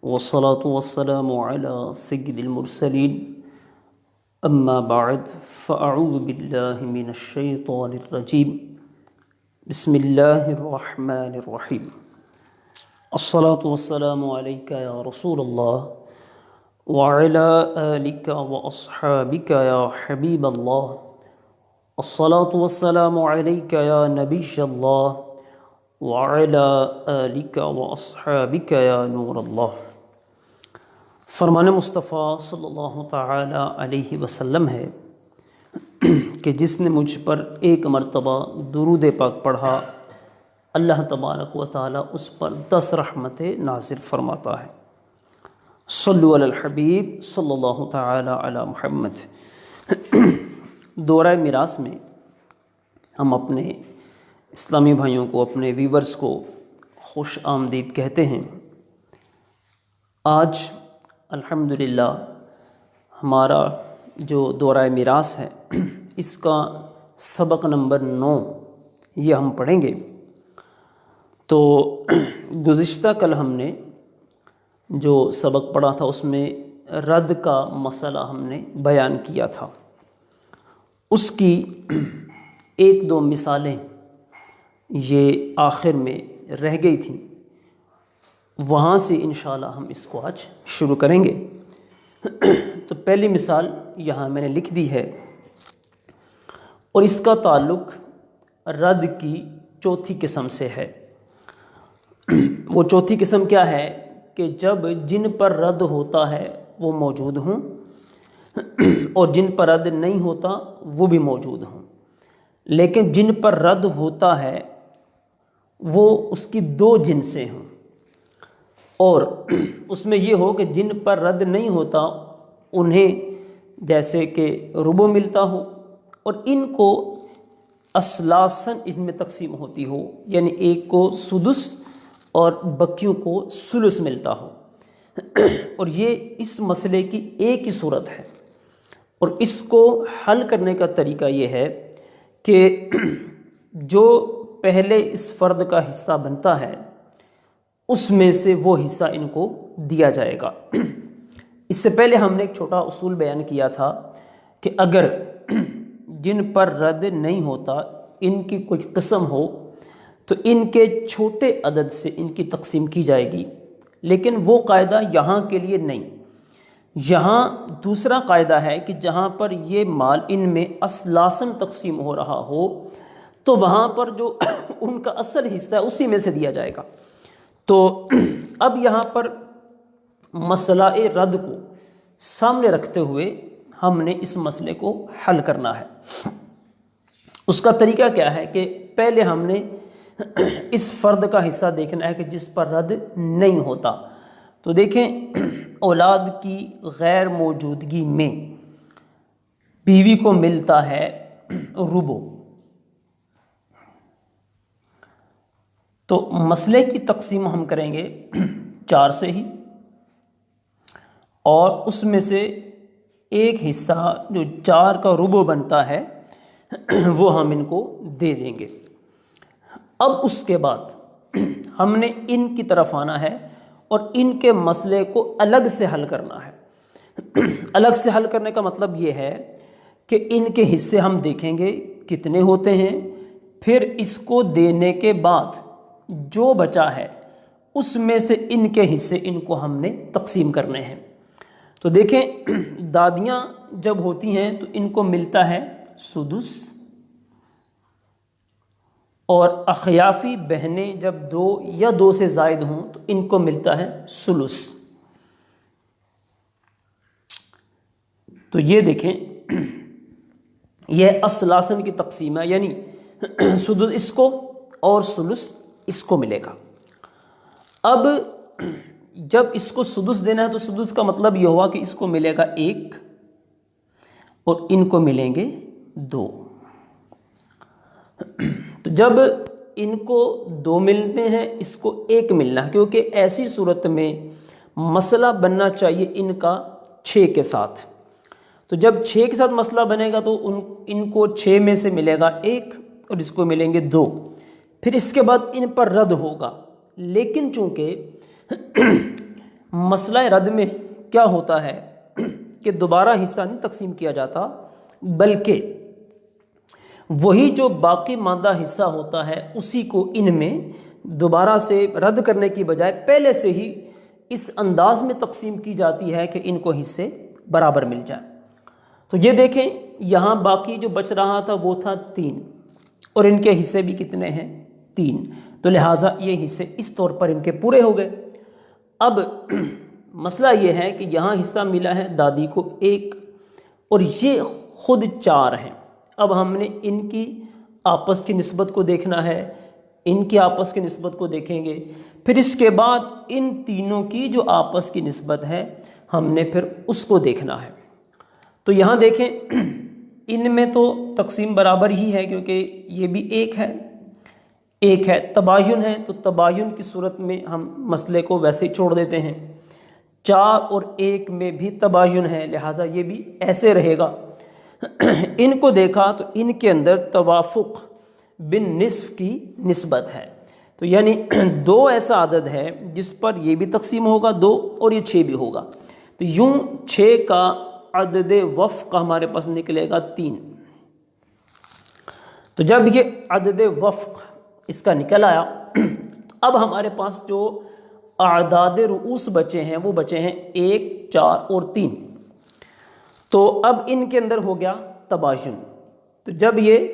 والصلاة والسلام على سيد المرسلين أما بعد فأعوذ بالله من الشيطان الرجيم بسم الله الرحمن الرحيم الصلاة والسلام عليك يا رسول الله وعلى آلك وأصحابك يا حبيب الله الصلاة والسلام عليك يا نبي الله وعلى آلك وأصحابك يا نور اللہ۔ فرمان مصطفیٰ صلی اللہ تعالی علیہ وسلم ہے کہ جس نے مجھ پر ایک مرتبہ درود پاک پڑھا اللہ تبارک و تعالی اس پر 10 رحمتیں نازل فرماتا ہے۔ صلو علی الحبیب صلی اللہ تعالی علی محمد۔ دورہ میراث میں ہم اپنے اسلامی بھائیوں کو، اپنے ویورز کو خوش آمدید کہتے ہیں۔ آج الحمدللہ ہمارا جو دورہ میراث ہے اس کا سبق نمبر 9 یہ ہم پڑھیں گے۔ تو گزشتہ کل ہم نے جو سبق پڑھا تھا اس میں رد کا مسئلہ ہم نے بیان کیا تھا، اس کی 1-2 مثالیں یہ آخر میں رہ گئی تھیں، وہاں سے انشاءاللہ ہم اس کو آج شروع کریں گے۔ تو پہلی مثال یہاں میں نے لکھ دی ہے اور اس کا تعلق رد کی چوتھی قسم سے ہے۔ وہ چوتھی قسم کیا ہے کہ جب جن پر رد ہوتا ہے وہ موجود ہوں اور جن پر رد نہیں ہوتا وہ بھی موجود ہوں، لیکن جن پر رد ہوتا ہے وہ اس کی 2 جنسیں ہوں، اور اس میں یہ ہو کہ جن پر رد نہیں ہوتا انہیں جیسے کہ ربع ملتا ہو اور ان کو اثلاثاً ان میں تقسیم ہوتی ہو، یعنی ایک کو سدس اور بقیوں کو ثلث ملتا ہو۔ اور یہ اس مسئلے کی ایک ہی صورت ہے، اور اس کو حل کرنے کا طریقہ یہ ہے کہ جو پہلے اس فرد کا حصہ بنتا ہے اس میں سے وہ حصہ ان کو دیا جائے گا۔ اس سے پہلے ہم نے ایک چھوٹا اصول بیان کیا تھا کہ اگر جن پر رد نہیں ہوتا ان کی کوئی قسم ہو تو ان کے چھوٹے عدد سے ان کی تقسیم کی جائے گی، لیکن وہ قاعدہ یہاں کے لیے نہیں۔ یہاں دوسرا قاعدہ ہے کہ جہاں پر یہ مال ان میں اثلاثاً تقسیم ہو رہا ہو تو وہاں پر جو ان کا اصل حصہ ہے اسی میں سے دیا جائے گا۔ تو اب یہاں پر مسئلہ رد کو سامنے رکھتے ہوئے ہم نے اس مسئلے کو حل کرنا ہے۔ اس کا طریقہ کیا ہے کہ پہلے ہم نے اس فرد کا حصہ دیکھنا ہے کہ جس پر رد نہیں ہوتا۔ تو دیکھیں، اولاد کی غیر موجودگی میں بیوی کو ملتا ہے ربع۔ تو مسئلے کی تقسیم ہم کریں گے 4 سے ہی، اور اس میں سے ایک حصہ جو 4 کا ربع بنتا ہے وہ ہم ان کو دے دیں گے۔ اب اس کے بعد ہم نے ان کی طرف آنا ہے اور ان کے مسئلے کو الگ سے حل کرنا ہے۔ الگ سے حل کرنے کا مطلب یہ ہے کہ ان کے حصے ہم دیکھیں گے کتنے ہوتے ہیں، پھر اس کو دینے کے بعد جو بچا ہے اس میں سے ان کے حصے ان کو ہم نے تقسیم کرنے ہیں۔ تو دیکھیں، دادیاں جب ہوتی ہیں تو ان کو ملتا ہے سدس، اور اخیافی بہنیں جب 2 یا 2 سے زائد ہوں تو ان کو ملتا ہے ثلث۔ تو یہ دیکھیں، یہ اثلاثاً کی تقسیم ہے، یعنی سدس اس کو اور ثلث اس کو ملے گا۔ اب جب اس کو سدس دینا ہے تو سدس کا مطلب یہ ہوا کہ اس کو ملے گا 1 اور ان کو ملیں گے 2۔ تو جب ان کو 2 ملتے ہیں اس کو 1 ملنا ہے، کیونکہ ایسی صورت میں مسئلہ بننا چاہیے ان کا 6 کے ساتھ۔ تو جب 6 کے ساتھ مسئلہ بنے گا تو ان کو 6 میں سے ملے گا 1 اور اس کو ملیں گے 2، پھر اس کے بعد ان پر رد ہوگا۔ لیکن چونکہ مسئلہ رد میں کیا ہوتا ہے کہ دوبارہ حصہ نہیں تقسیم کیا جاتا، بلکہ وہی جو باقی ماندہ حصہ ہوتا ہے اسی کو ان میں دوبارہ سے رد کرنے کی بجائے پہلے سے ہی اس انداز میں تقسیم کی جاتی ہے کہ ان کو حصے برابر مل جائے۔ تو یہ دیکھیں یہاں باقی جو بچ رہا تھا وہ تھا 3، اور ان کے حصے بھی کتنے ہیں؟ 3، تو لہٰذا یہ حصے اس طور پر ان کے پورے ہو گئے۔ اب مسئلہ یہ ہے کہ یہاں حصہ ملا ہے دادی کو 1، اور یہ خود 4 ہیں۔ اب ہم نے ان کی آپس کی نسبت کو دیکھنا ہے، ان کی آپس کی نسبت کو دیکھیں گے، پھر اس کے بعد ان تینوں کی جو آپس کی نسبت ہے ہم نے پھر اس کو دیکھنا ہے۔ تو یہاں دیکھیں ان میں تو تقسیم برابر ہی ہے کیونکہ یہ بھی 1 ہے، تباین ہے، تو تباین کی صورت میں ہم مسئلے کو ویسے چھوڑ دیتے ہیں۔ 4 اور 1 میں بھی تباین ہے، لہٰذا یہ بھی ایسے رہے گا۔ ان کو دیکھا تو ان کے اندر توافق بالنصف کی نسبت ہے، تو یعنی 2 ایسا عدد ہے جس پر یہ بھی تقسیم ہوگا 2 اور یہ 6 بھی ہوگا، تو یوں 6 کا عدد وفق ہمارے پاس نکلے گا 3۔ تو جب یہ عدد وفق اس کا نکل آیا، اب ہمارے پاس جو اعداد رؤوس بچے ہیں وہ بچے ہیں 1، 4 اور 3۔ تو اب ان کے اندر ہو گیا تباین، تو جب یہ